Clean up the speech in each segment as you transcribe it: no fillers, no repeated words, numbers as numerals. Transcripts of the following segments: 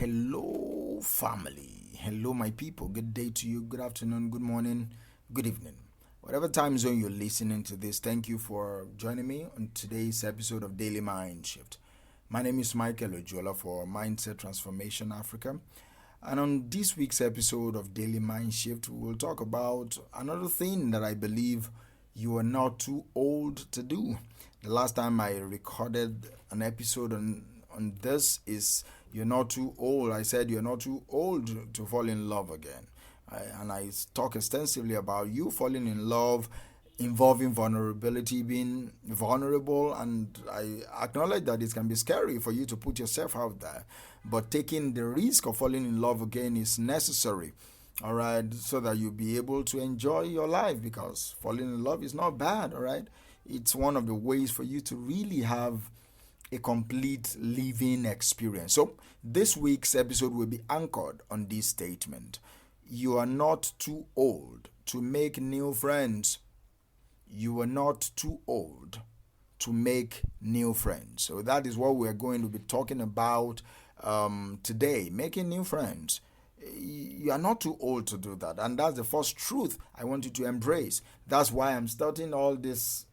Hello, family. Hello, my people. Good day to you. Good afternoon, good morning, good evening. Whatever time zone you're listening to this, thank you for joining me on today's episode of Daily Mind Shift. My name is Michael Ojola for Mindset Transformation Africa. And on this week's episode of Daily Mind Shift, we will talk about another thing that I believe you are not too old to do. The last time I recorded an episode on this is you're not too old. I said you're not too old to fall in love again. And I talk extensively about you falling in love, involving vulnerability, being vulnerable, and I acknowledge that it can be scary for you to put yourself out there, but taking the risk of falling in love again is necessary, all right, so that you'll be able to enjoy your life, because falling in love is not bad, all right. It's one of the ways for you to really have a complete living experience. So this week's episode will be anchored on this statement: you are not too old to make new friends. You are not too old to make new friends. So that is what we're going to be talking about today, making new friends. You are not too old to do that, and that's the first truth I want you to embrace. That's why I'm starting all this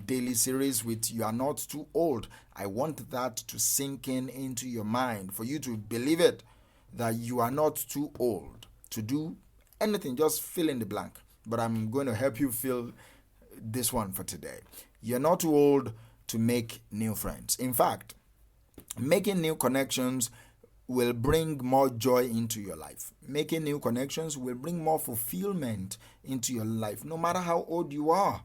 daily series with you are not too old. I want that to sink into your mind, for you to believe it, that you are not too old to do anything. Just fill in the blank, but I'm going to help you fill this one for today. You're not too old to make new friends. In fact, making new connections will bring more joy into your life. Making new connections will bring more fulfillment into your life, no matter how old you are.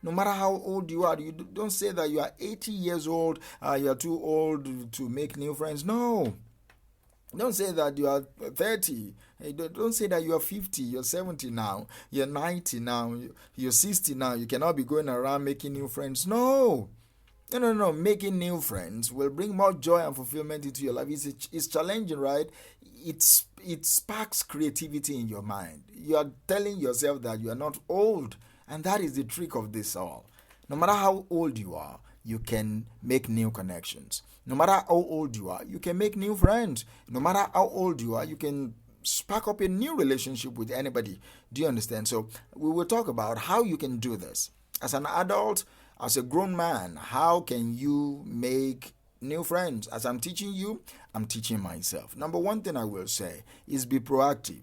No matter how old you are, you don't say that you are 80 years old, you are too old to make new friends. No. Don't say that you are 30. Don't say that you are 50, you're 70 now, you're 90 now, you're 60 now. You cannot be going around making new friends. No. Making new friends will bring more joy and fulfillment into your life. It's challenging, right? It sparks creativity in your mind. You are telling yourself that you are not old, and that is the trick of this all. No matter how old you are, you can make new connections. No matter how old you are, you can make new friends. No matter how old you are, you can spark up a new relationship with anybody. Do you understand? So we will talk about how you can do this. As an adult, as a grown man, how can you make new friends? As I'm teaching you, I'm teaching myself. Number one thing I will say is be proactive.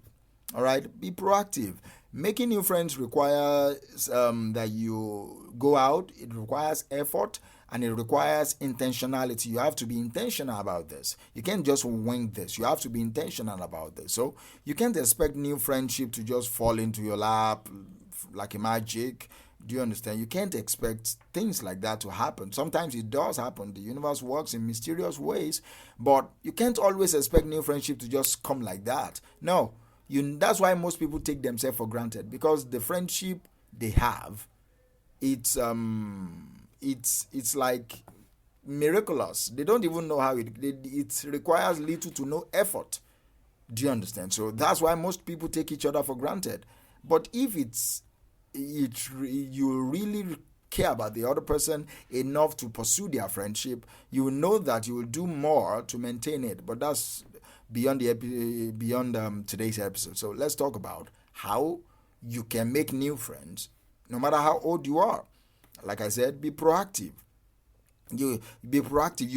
All right? Be proactive. Making new friends requires that you go out. It requires effort, and it requires intentionality. You have to be intentional about this. You can't just wing this. You have to be intentional about this. So you can't expect new friendship to just fall into your lap like a magic. Do you understand? You can't expect things like that to happen. Sometimes it does happen. The universe works in mysterious ways, but you can't always expect new friendship to just come like that. No. That's why most people take themselves for granted, because the friendship they have, it's like miraculous. They don't even know how it requires little to no effort. Do you understand? So that's why most people take each other for granted. But if you really care about the other person enough to pursue their friendship, you will know that you will do more to maintain it. But that's beyond today's episode. So let's talk about how you can make new friends no matter how old you are. Like I said, be proactive. You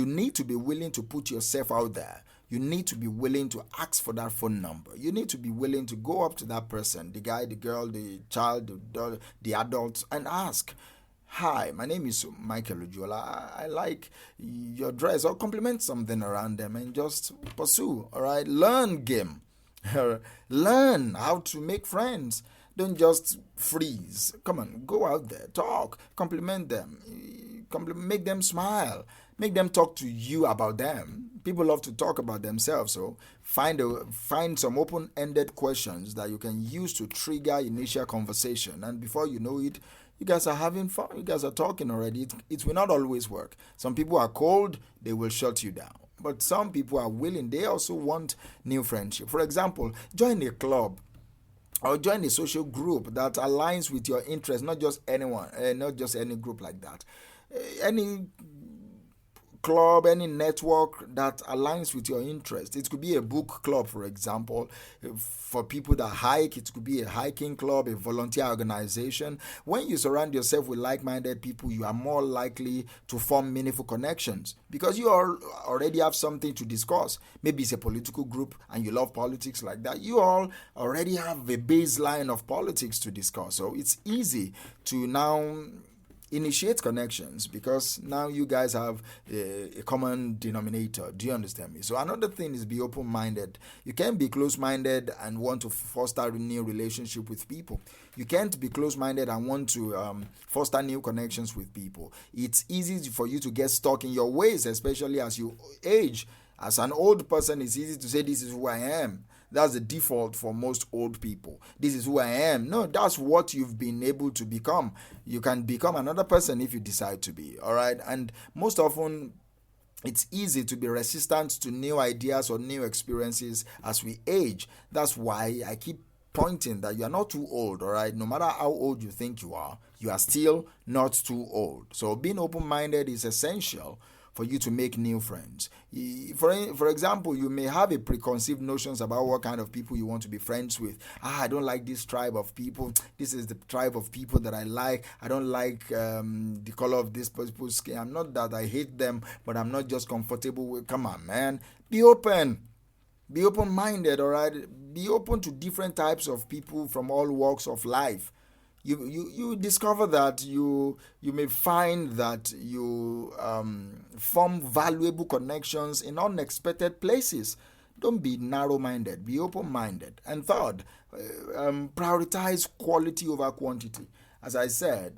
need to be willing to put yourself out there. You need to be willing to ask for that phone number. You need to be willing to go up to that person, the guy, the girl, the child, the adult, and ask, "Hi, my name is Michael Ojola. I like your dress," or compliment something around them and just pursue. All right, learn game. Learn how to make friends. Don't just freeze. Come on, go out there, talk, compliment them, make them smile, make them talk to you about them. People love to talk about themselves, so find some open-ended questions that you can use to trigger initial conversation, and before you know it, you guys are having fun. You guys are talking already. It will not always work. Some people are cold, they will shut you down. But some people are willing. They also want new friendship. For example, join a club or join a social group that aligns with your interests, not just anyone, not just any group like that. Any club, any network that aligns with your interest. It could be a book club, for example. For people that hike, it could be a hiking club, a volunteer organization. When you surround yourself with like-minded people, you are more likely to form meaningful connections because you already have something to discuss. Maybe it's a political group and you love politics like that. You all already have a baseline of politics to discuss. So it's easy to now initiate connections because now you guys have a common denominator. Do you understand me? So another thing is be open-minded. You can't be close-minded and want to foster a new relationship with people. You can't be close-minded and want to foster new connections with people. It's easy for you to get stuck in your ways, especially as you age. As an old person, it's easy to say, this is who I am. That's the default for most old people. This is who I am. No, that's what you've been able to become. You can become another person if you decide to be. All right. And most often, it's easy to be resistant to new ideas or new experiences as we age. That's why I keep pointing that you are not too old. All right. No matter how old you think you are still not too old. So being open-minded is essential for you to make new friends. For example, you may have a preconceived notions about what kind of people you want to be friends with. I don't like this tribe of people. This is the tribe of people that I like. I don't like the color of this people's skin. I'm not that I hate them, but I'm not just comfortable with. Come on, man. Be open. Be open-minded, all right? Be open to different types of people from all walks of life. You discover that you may find that you form valuable connections in unexpected places. Don't be narrow-minded, be open-minded. And third, prioritize quality over quantity. As I said,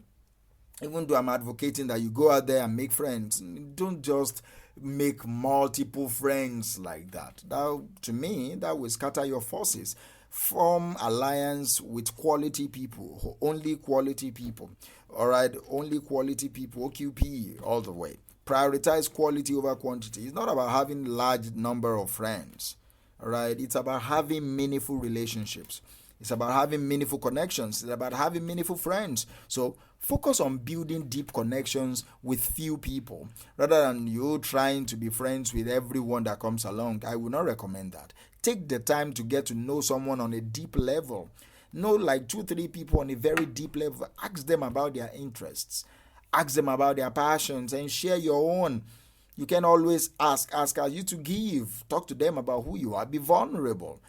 even though I'm advocating that you go out there and make friends, don't just make multiple friends like that. That, to me, that will scatter your forces. Form alliance with quality people, only quality people. All right, only quality people, OQP all the way. Prioritize quality over quantity. It's not about having large number of friends. All right, it's about having meaningful relationships. It's about having meaningful connections. It's about having meaningful friends. So focus on building deep connections with few people rather than you trying to be friends with everyone that comes along. I would not recommend that. Take the time to get to know someone on a deep level. Know like 2-3 people on a very deep level. Ask them about their interests. Ask them about their passions and share your own. You can always ask you to give. Talk to them about who you are. Be vulnerable.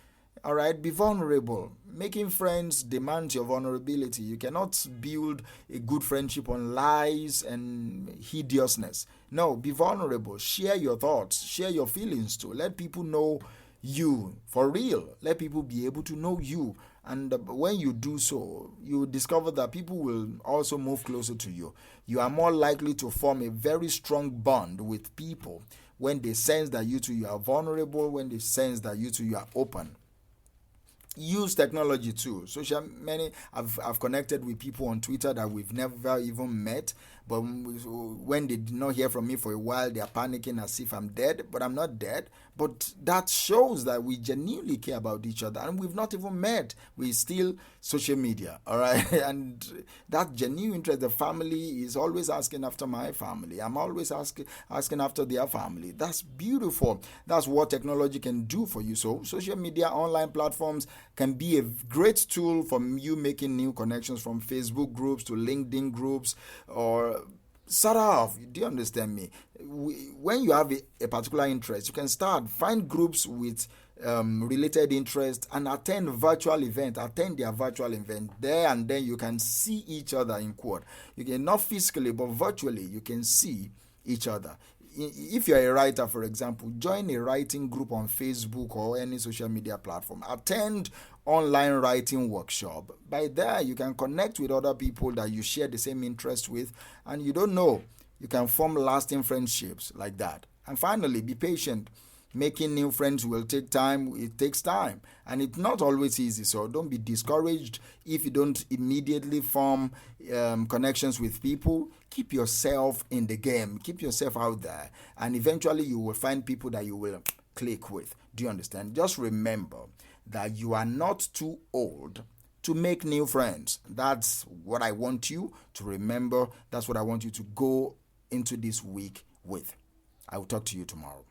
All right, be vulnerable. Making friends demands your vulnerability. You cannot build a good friendship on lies and hideousness. No, be vulnerable. Share your thoughts. Share your feelings too. Let people know you for real. Let people be able to know you. And when you do so, you discover that people will also move closer to you. You are more likely to form a very strong bond with people when they sense that you are vulnerable, when they sense that you are open. Use technology too. I've connected with people on Twitter that we've never even met, but when they did not hear from me for a while, they are panicking as if I'm dead, but I'm not dead. But that shows that we genuinely care about each other, and we've not even met. We still social media, all right? And that genuine interest, the family is always asking after my family. I'm always asking after their family. That's beautiful. That's what technology can do for you. So social media, online platforms can be a great tool for you making new connections, from Facebook groups to LinkedIn groups, or start off. Do you understand me? When you have a particular interest, you can find groups with related interest and attend their virtual event there, and then you can see each other in quote. You can, not physically but virtually, you can see each other. If you're a writer, for example, join a writing group on Facebook or any social media platform. Attend online writing workshop. By there, you can connect with other people that you share the same interest with, and you don't know, you can form lasting friendships like that. And finally, be patient. Making new friends will take time. It takes time, and it's not always easy. So don't be discouraged if you don't immediately form connections with people. Keep yourself in the game. Keep yourself out there, and eventually you will find people that you will click with. Do you understand? Just remember that you are not too old to make new friends. That's what I want you to remember. That's what I want you to go into this week with. I will talk to you tomorrow.